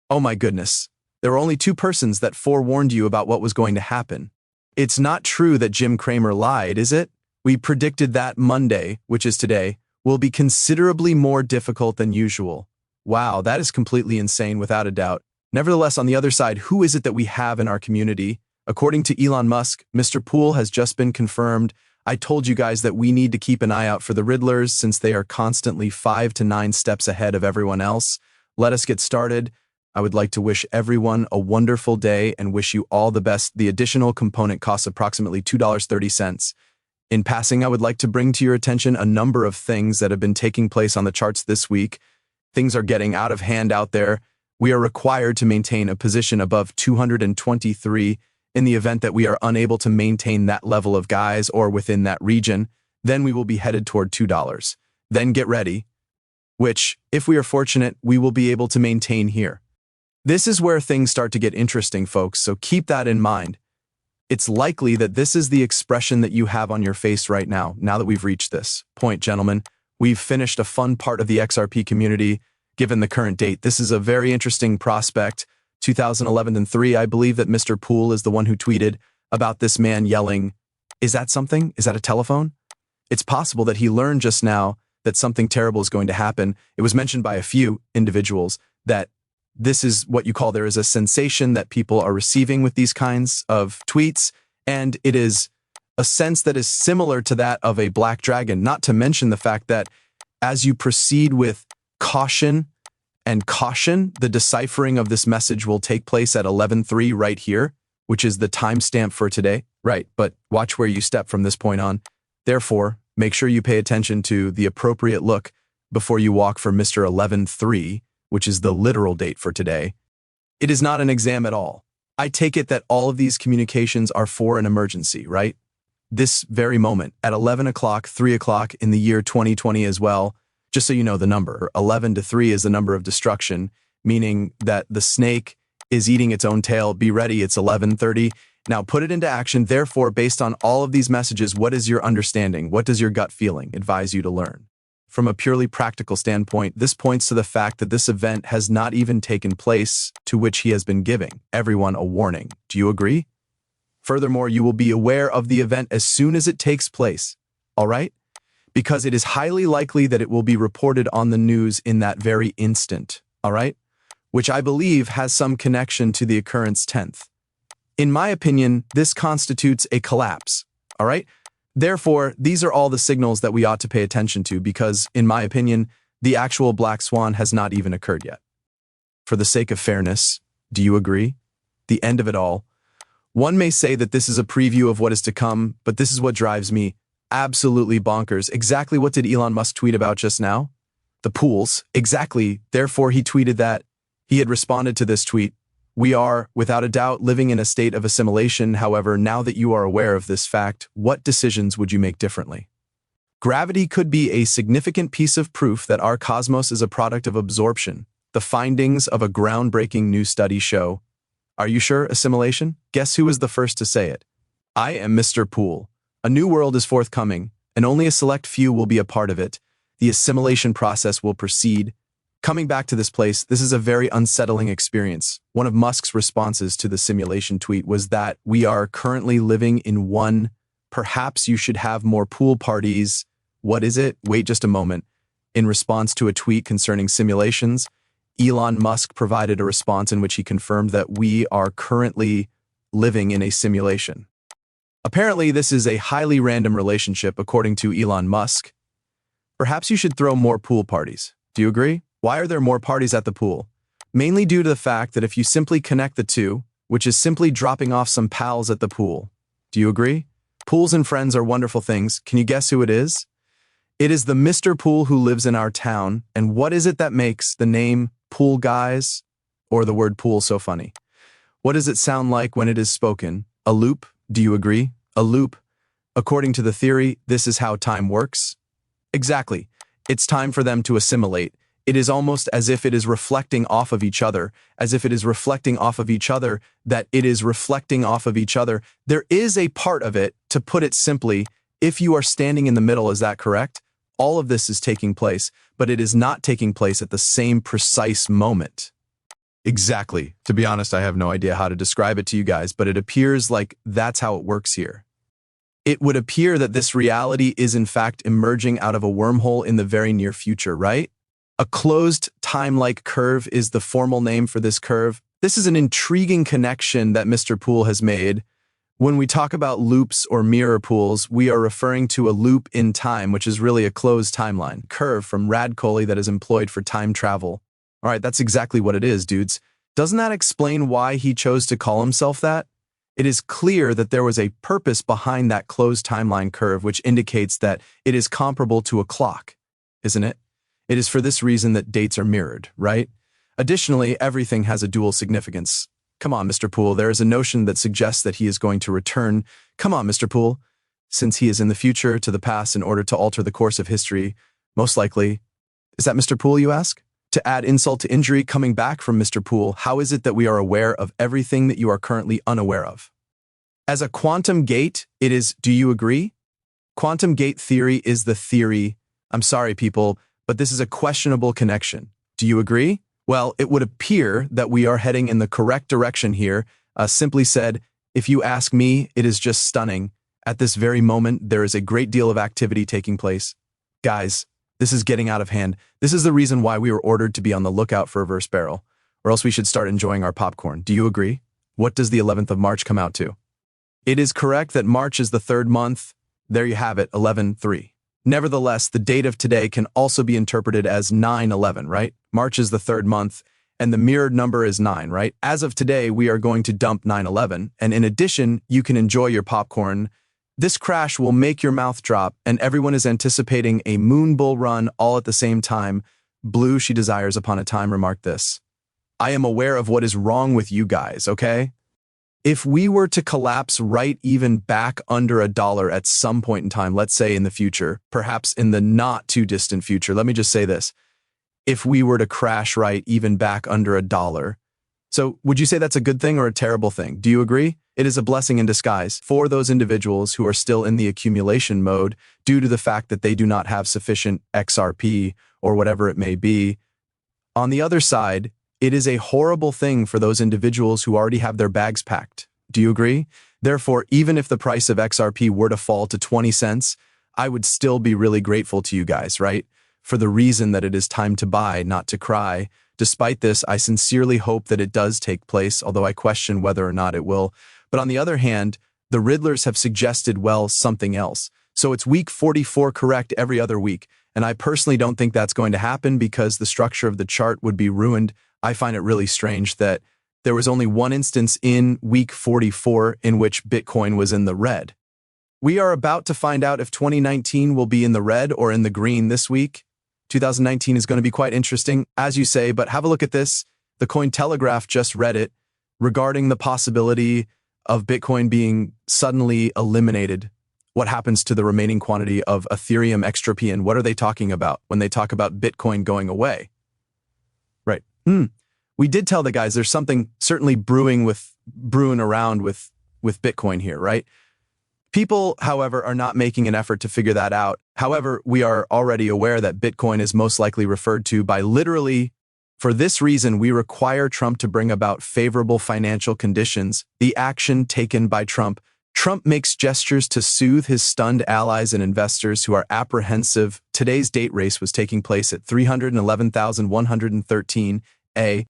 Oh my goodness. There were only two persons that forewarned you about what was going to happen. It's not true that Jim Cramer lied, is it? We predicted that Monday, which is today, will be considerably more difficult than usual. Wow, that is completely insane without a doubt. Nevertheless, on the other side, who is it that we have in our community? According to Elon Musk, Mr. Poole has just been confirmed. I told you guys that we need to keep an eye out for the Riddlers since they are constantly 5 to 9 steps ahead of everyone else. Let us get started. I would like to wish everyone a wonderful day and wish you all the best. The additional component costs approximately $2.30. In passing, I would like to bring to your attention a number of things that have been taking place on the charts this week. Things are getting out of hand out there. We are required to maintain a position above 223. In the event that we are unable to maintain that level of guys or within that region, then we will be headed toward $2. Then get ready, which, if we are fortunate, we will be able to maintain here. This is where things start to get interesting, folks, so keep that in mind. It's likely that this is the expression that you have on your face right now that we've reached this point, gentlemen. We've finished a fun part of the XRP community. Given the current date, this is a very interesting prospect. 2011 and 3, I believe that Mr. Poole is the one who tweeted about this man yelling, "Is that something? Is that a telephone?" It's possible that he learned just now that something terrible is going to happen. It was mentioned by a few individuals that this is what you call there is a sensation that people are receiving with these kinds of tweets, and it is a sense that is similar to that of a black dragon, not to mention the fact that as you proceed with caution, the deciphering of this message will take place at 11:03 right here, which is the timestamp for today. Right, but watch where you step from this point on. Therefore, make sure you pay attention to the appropriate look before you walk for Mr. 11:03, which is the literal date for today. It is not an exam at all. I take it that all of these communications are for an emergency, right? This very moment, at 11 o'clock, 3 o'clock in the year 2020 as well. Just so you know the number, 11 to 3 is the number of destruction, meaning that the snake is eating its own tail. Be ready, it's 11:30. Now put it into action. Therefore, based on all of these messages, what is your understanding? What does your gut feeling advise you to learn? From a purely practical standpoint, this points to the fact that this event has not even taken place, to which he has been giving everyone a warning. Do you agree? Furthermore, you will be aware of the event as soon as it takes place. All right? Because it is highly likely that it will be reported on the news in that very instant, all right? Which I believe has some connection to the occurrence 10th. In my opinion, this constitutes a collapse, all right? Therefore, these are all the signals that we ought to pay attention to because, in my opinion, the actual black swan has not even occurred yet. For the sake of fairness, do you agree? The end of it all. One may say that this is a preview of what is to come, but this is what drives me absolutely bonkers. Exactly what did Elon Musk tweet about just now? The pools. Exactly. Therefore, he tweeted that. He had responded to this tweet. We are, without a doubt, living in a state of assimilation. However, now that you are aware of this fact, what decisions would you make differently? Gravity could be a significant piece of proof that our cosmos is a product of absorption. The findings of a groundbreaking new study show. Are you sure assimilation? Guess who was the first to say it? I am Mr. Poole. A new world is forthcoming, and only a select few will be a part of it. The assimilation process will proceed. Coming back to this place, this is a very unsettling experience. One of Musk's responses to the simulation tweet was that we are currently living in one. Perhaps you should have more pool parties. What is it? Wait just a moment. In response to a tweet concerning simulations, Elon Musk provided a response in which he confirmed that we are currently living in a simulation. Apparently, this is a highly random relationship, according to Elon Musk. Perhaps you should throw more pool parties. Do you agree? Why are there more parties at the pool? Mainly due to the fact that if you simply connect the two, which is simply dropping off some pals at the pool. Do you agree? Pools and friends are wonderful things. Can you guess who it is? It is the Mr. Poole who lives in our town. And what is it that makes the name Pool Guys or the word pool so funny? What does it sound like when it is spoken? A loop? Do you agree? A loop. According to the theory, this is how time works. Exactly. It's time for them to assimilate. It is almost as if it is reflecting off of each other, as if it is reflecting off of each other, that it is reflecting off of each other. There is a part of it, to put it simply, if you are standing in the middle, is that correct? All of this is taking place, but it is not taking place at the same precise moment. Exactly. To be honest, I have no idea how to describe it to you guys, but it appears like that's how it works here. It would appear that this reality is in fact emerging out of a wormhole in the very near future, right? A closed time-like curve is the formal name for this curve. This is an intriguing connection that Mr. Poole has made. When we talk about loops or mirror pools, we are referring to a loop in time, which is really a closed timeline curve from Radcoli that is employed for time travel. All right, that's exactly what it is, dudes. Doesn't that explain why he chose to call himself that? It is clear that there was a purpose behind that closed timeline curve, which indicates that it is comparable to a clock, isn't it? It is for this reason that dates are mirrored, right? Additionally, everything has a dual significance. Come on, Mr. Poole, there is a notion that suggests that he is going to return. Come on, Mr. Poole, since he is in the future to the past in order to alter the course of history, most likely. Is that Mr. Poole, you ask? To add insult to injury, coming back from Mr. Poole, how is it that we are aware of everything that you are currently unaware of? As a quantum gate, it is, do you agree? Quantum gate theory is the theory. I'm sorry, people, but this is a questionable connection. Do you agree? Well, it would appear that we are heading in the correct direction here. Simply said, if you ask me, it is just stunning. At this very moment, there is a great deal of activity taking place. Guys, this is getting out of hand. This is the reason why we were ordered to be on the lookout for a reverse barrel, or else we should start enjoying our popcorn. Do you agree? What does the 11th of March come out to? It is correct that March is the third month. There you have it, 11/3. Nevertheless, the date of today can also be interpreted as 9/11, right? March is the third month, and the mirrored number is 9, right? As of today, we are going to dump 9/11, and in addition, you can enjoy your popcorn. This crash will make your mouth drop, and everyone is anticipating a moon bull run all at the same time. Blue, she desires upon a time, remarked this. I am aware of what is wrong with you guys, okay? If we were to collapse right even back under $1 at some point in time, let's say in the future, perhaps in the not too distant future, let me just say this. If we were to crash right even back under $1, so would you say that's a good thing or a terrible thing? Do you agree? It is a blessing in disguise for those individuals who are still in the accumulation mode due to the fact that they do not have sufficient XRP or whatever it may be. On the other side, it is a horrible thing for those individuals who already have their bags packed. Do you agree? Therefore, even if the price of XRP were to fall to 20 cents, I would still be really grateful to you guys, right? For the reason that it is time to buy, not to cry. Despite this, I sincerely hope that it does take place, although I question whether or not it will. But on the other hand, the Riddlers have suggested, well, something else. So it's week 44 correct every other week. And I personally don't think that's going to happen because the structure of the chart would be ruined. I find it really strange that there was only one instance in week 44 in which Bitcoin was in the red. We are about to find out if 2019 will be in the red or in the green this week. 2019 is going to be quite interesting, as you say, but have a look at this. The Cointelegraph just read it regarding the possibility of Bitcoin being suddenly eliminated. What happens to the remaining quantity of Ethereum XRP, and what are they talking about when they talk about Bitcoin going away? Right. We did tell the guys there's something certainly brewing around with Bitcoin here, right? People, however, are not making an effort to figure that out. However, we are already aware that Bitcoin is most likely referred to by literally, for this reason, we require Trump to bring about favorable financial conditions. The action taken by Trump. Trump makes gestures to soothe his stunned allies and investors who are apprehensive. Today's date race was taking place at 311,113 A.